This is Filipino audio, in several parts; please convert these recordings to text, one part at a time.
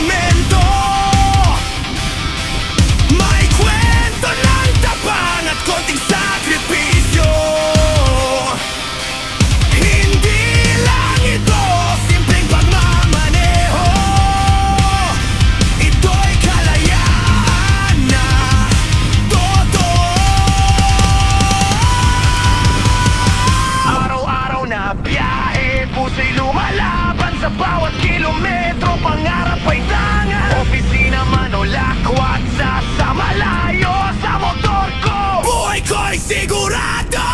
semento. May kwento ng tapang at konting sakripisyo. Hindi lang ito simpleng pagmamaneho. Ito'y kalayaan na totoo. Araw-araw na biyahe, puso'y lumalaban sa bawat kilometro. Pangarap ay tangan, opisina man o lakwat. Sa malayo sa motor ko, buhay ko'y sigurado.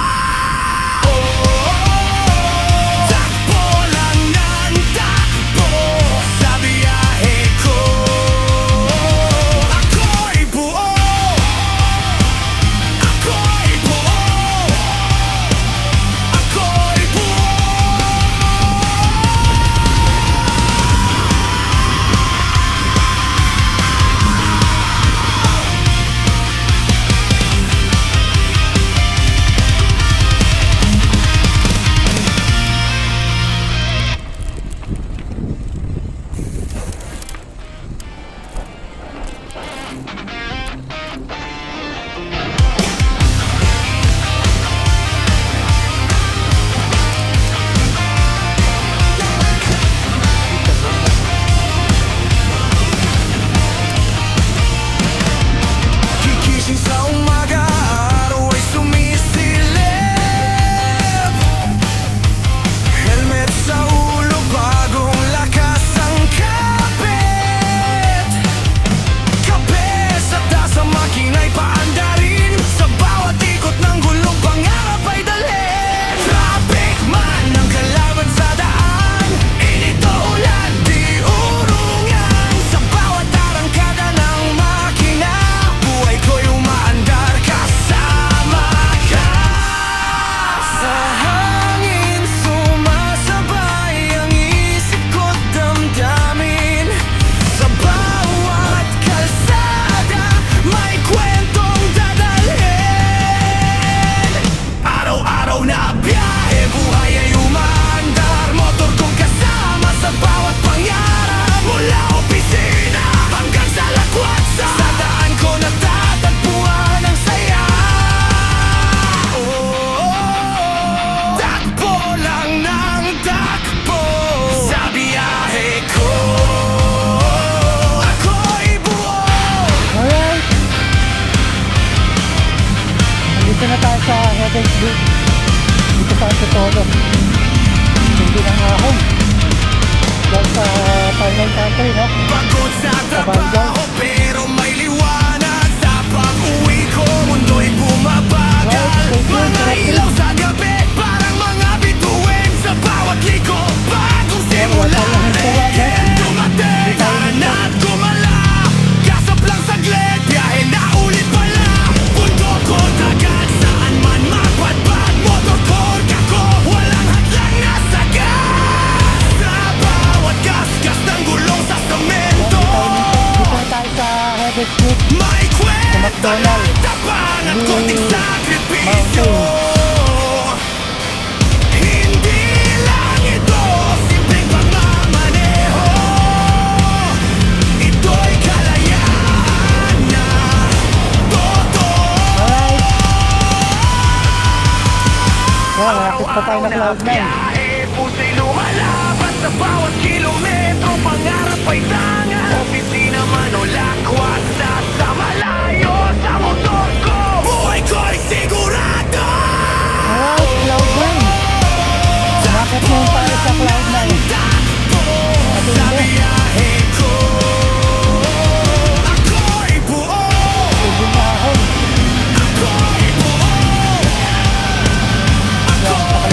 Takbo lang ng takbo sa biyahe ko. Ako'y buo, ako'y buo, ako'y buo. Gigising sa umaga, araw ay sumisilip. Helmet sa ulo, bagong lakas ang kapit. Kape sa tasa, makina'y paandarin. Sa bawat ikot ng gulong, pangarap ay dalhin. Traffic man ang kalaban sa daan, init o ulan, di urungan. Sa bawat arangkada ng makina, buhay ko'y umaandar kasama ka. Sa hangin sumasabay ang isip ko't damdamin. Sa bawat kalsada may kwentong dadalhin. Araw-araw na biyahe, buhay ay umaandar. Motor kong kasama sa bawat pangarap. Mula opisina hanggang sa lakwat, sa daan ko natatagpuan ang saya. Takbo lang ng takbo sa biyahe ko. Ako'y buo. Alright, nandito na tayo sa Heaven's Gate. Dito tayo sa Tolo. Hindi ng ahon. Diyan sa Final Country, no? Pagod sa trabaho pero may liwanag. Sa pag-uwi ko, mundo'y bumabagal. Mga ilaw sa gabi, parang mga bituin. Sa bawat liko, bagong simula. Dumating, taran at gumala. Gasap lang saglit, biyahe na ulit pala. Bundok ko dagat, saan man magpadpad. Motor ko, kako, walang hadlang na sagat. Sa bawat gasgas ng gulong sa semento. Dito na tayo sa Heaven's Gate. May kwento McDonald. ng tapang at konting Blue sakripisyo. Mountain. Hindi lang ito simpleng pagmamaneho. Ito'y kalayaan na totoo. Alright. Yan, nakakit pa tayo na Cloud9. biyahe, puso'y lumalaban sa bawat kilometro. Pangarap ay tangan, opisina man o lakwat. Sa malayo sa motor ko, buhay ko'y sigurado. Alright, Cloud9. Bakit mo tayo sa Cloud9? Takbo sa biyahe ko. Ako'y buo, Hindi na ahon. ako'y buo, Yan, sa Cloud9.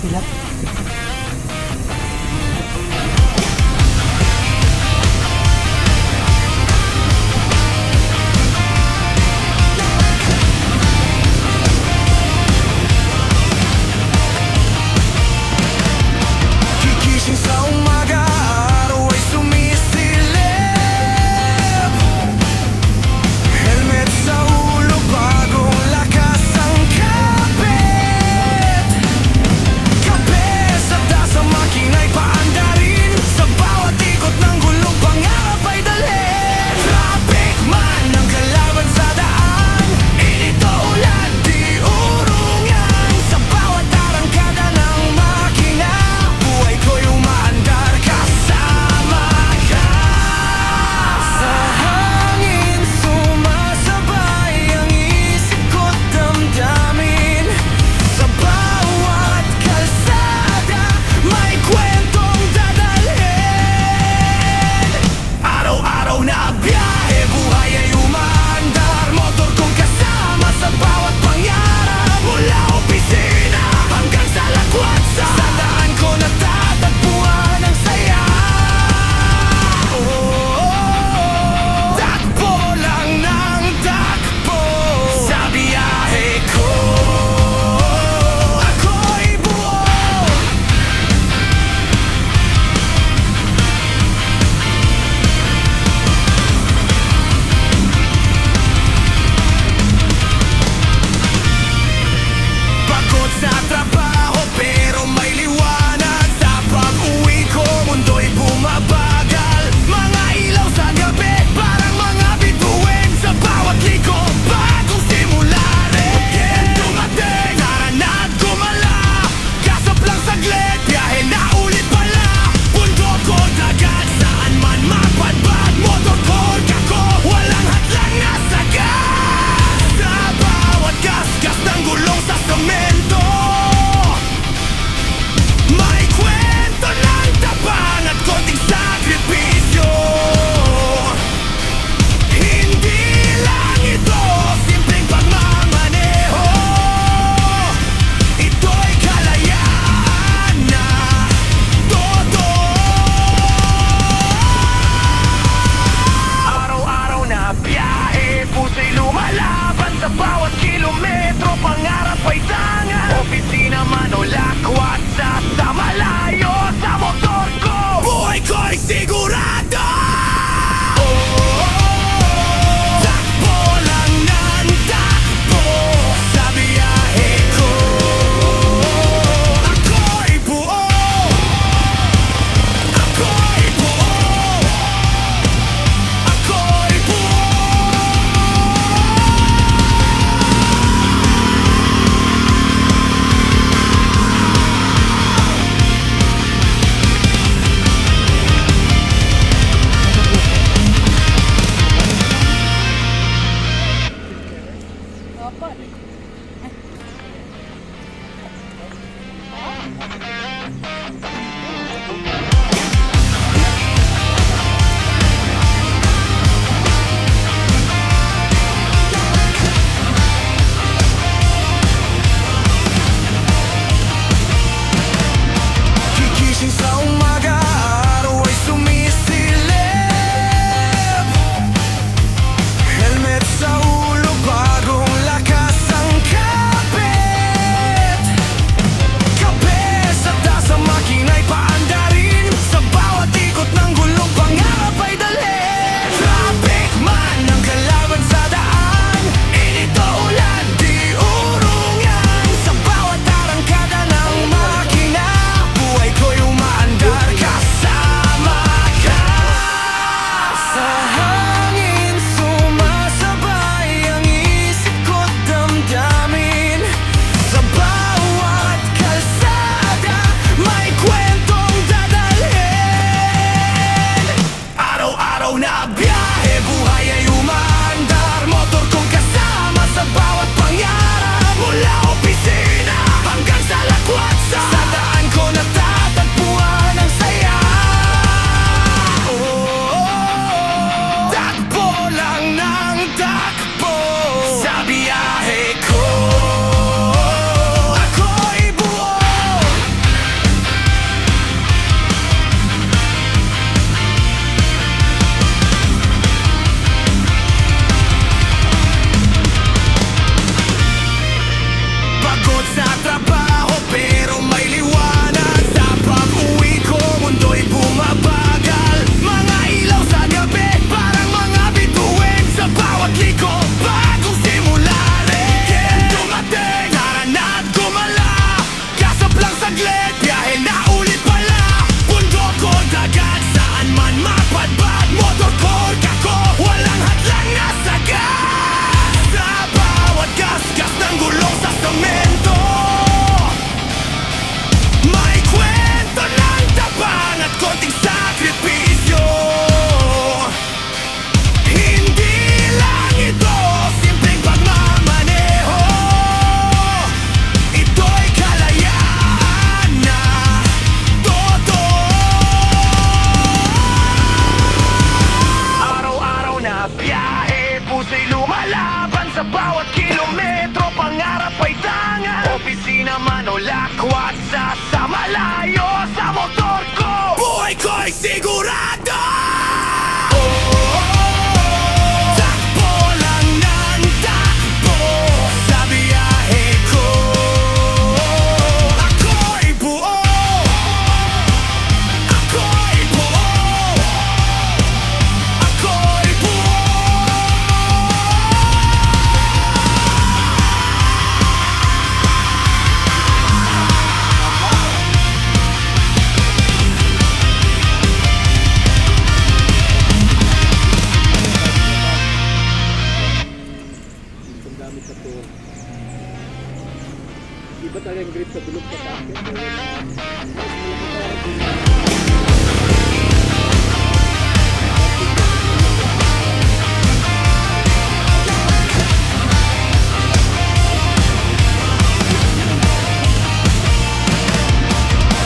sila. Gigising sa umaga, araw ay sumisilip. Helmet sa ulo, bagong lakas ang kapit. Kape sa lakwat sa malayo sa motor ko. Buhay ko'y sigurado. Takbo lang ng takbo sa biyahe ko. Ako'y buo. Ako'y buo. Ako'y buo. Ang gamit sa tour. Iba talaga yung grip sa bulog sa packet.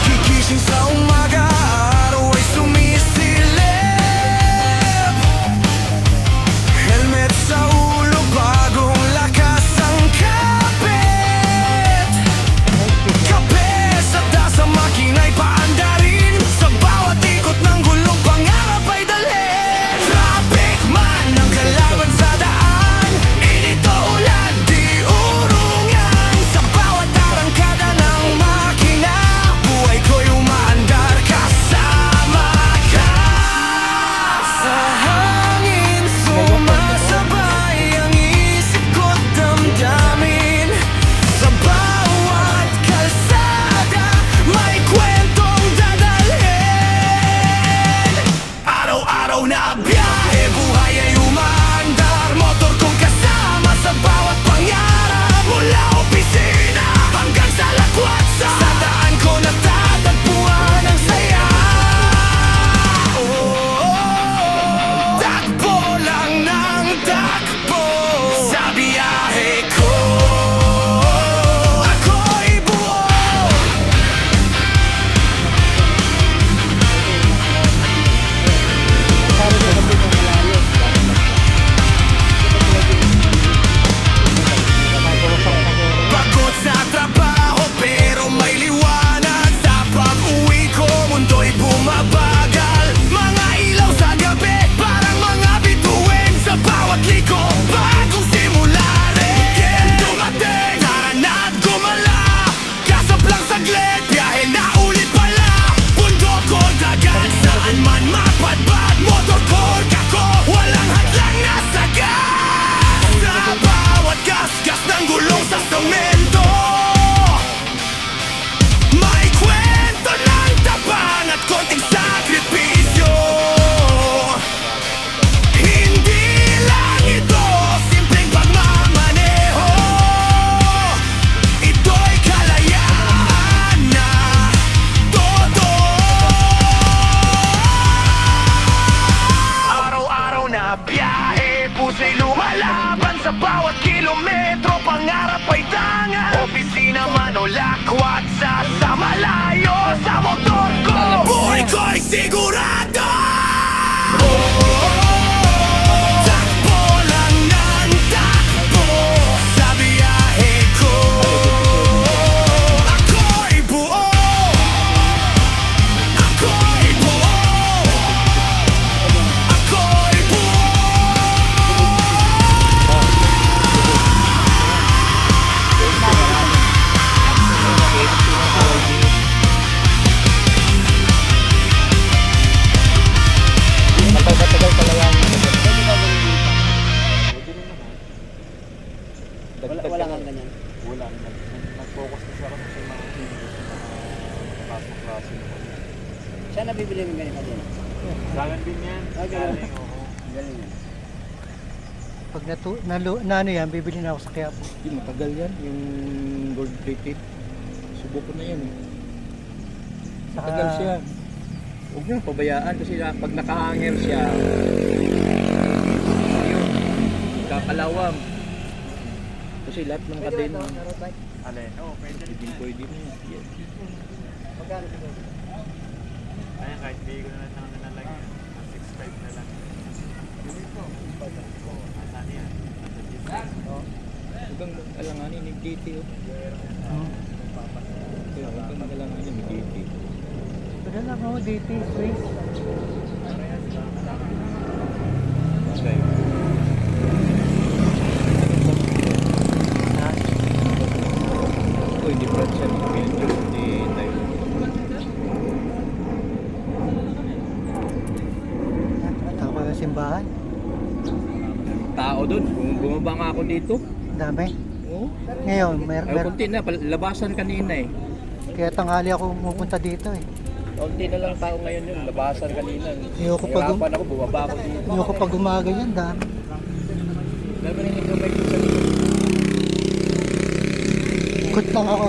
Gigising sa umaga, araw ay sumisilip. Helmet sa ulo, bagong lakas ang kapit. Kape sa tasa, makina'y paandarin. Sa bawat ikot ng gulong, pangarap ay dalhin. Traffic man ang kalaban sa daan. Init o ulan, di urungan. Sa bawat arangkada ng makina, buhay ko'y umaandar kasama ka. Sa hangin sumasabay ang isip ko't damdamin. Sa bawat kalsada may kwentong dadalhin. Araw-araw na biyahe, buhay ay umaandar. Motor kong kasama sa bawat pangarap. Mula opisina hanggang sa lakwat, sa daan ko natatagpuan ang saya. Takbo lang ng takbo sa biyahe ko. Ako'y buo. Sabi ko kami ng malayo. Nakapurusok na ko. Pagod sa trabaho pero may liwanag. Sa pag-uwi ko, mundo'y bumabagal. Mga ilaw sa gabi, parang mga bituin sa bawat liko. Bagong simula rin dumating, tara na't gumala. Kasap lang saglit, biyahe na ulit pala. Bundok ko, dagat, saan man mapadpad. Motor ko, kako, walang hadlang na sagad. Sa bawat gas-gas ng gulong sa semento, may kwento ng tapang at konting sakripisyo. Hindi lang ito simpleng pagmamaneho. Ito'y kalayaan na totoo. Araw-araw na biyahe, puso'y lumalaban sa bawat kilometro. Pangarap ay tanga, opisina man o lakwat sa malayo sa motor ko. Buhay ko'y sigurado. Takbo lang ng takbo sa biyahe ko. Ako'y buo. Ako'y buo. Ako'y buo. Matagal pala yan. Wala kang ganyan. Wala. Nag-focus kasi ako sa mga klase. Saan nabibili mo ganito din? Galing din yan. Ah, galing. Galing, oo. Galing yan. Pag na ano yan, bibili na ako sa Quiapo. Yung matagal yan, yung gold plated. Subok ko na yan eh. Matagal siya. Huwag mo pabayaan kasi pag nakahanger siya, yun, kakalawang. Kasi lahat ng kadena, Alin? Oo, pwede rin. pwede na yun. Yes. Ayan, kahit di ko na lang ng nalalagyan. 6.5 na lang. Oo, asan yan? Nasa GT. Huwag kang alanganin, nag-GT oh. Hmm. Kaya Tagal lang ako, DT, Swiss. Okay. Ha? Ito, hindi France yan. Belgium, hindi tayo. Tao ko yung simbahan. Tao doon. Kung bumaba nga ako dito. Dami. Oo. Ngayon, Ay, kunti na. Labasan kanina eh. kaya tanghali ako pumunta dito eh. Kunti na lang tao ngayon yun. Labasan kanina. Ayoko pag, Hirapan ako, bumaba ako dito. ayoko pag umaga yan, dami. Dami rin yung gamay ko sa dito. Ikot lang ako.